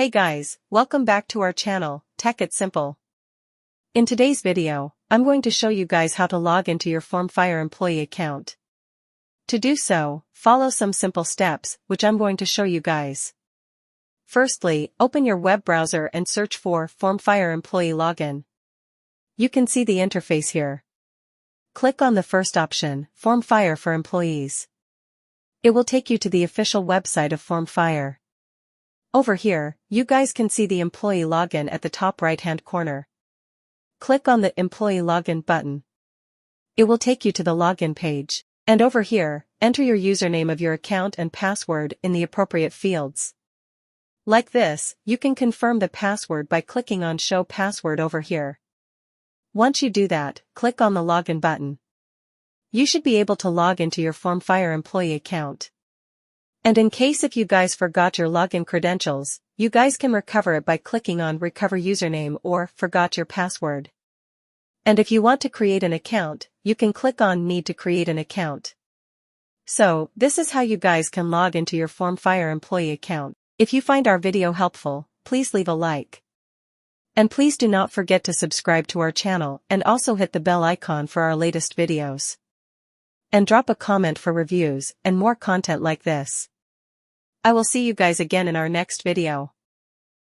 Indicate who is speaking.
Speaker 1: Hey guys, welcome back to our channel, Tech It Simple. In today's video, I'm going to show you guys how to log into your FormFire employee account. To do so, follow some simple steps, which I'm going to show you guys. Firstly, open your web browser and search for FormFire Employee Login. You can see the interface here. Click on the first option, FormFire for Employees. It will take you to the official website of FormFire. Over here, you guys can see the employee login at the top right-hand corner. Click on the Employee Login button. It will take you to the login page, and over here, enter your username of your account and password in the appropriate fields. Like this, you can confirm the password by clicking on Show Password over here. Once you do that, click on the Login button. You should be able to log into your FormFire employee account. And in case if you guys forgot your login credentials, you guys can recover it by clicking on Recover Username or Forgot Your Password. And if you want to create an account, you can click on Need to create an account. So, this is how you guys can log into your FormFire employee account. If you find our video helpful, please leave a like. And please do not forget to subscribe to our channel and also hit the bell icon for our latest videos. And drop a comment for reviews and more content like this. I will see you guys again in our next video.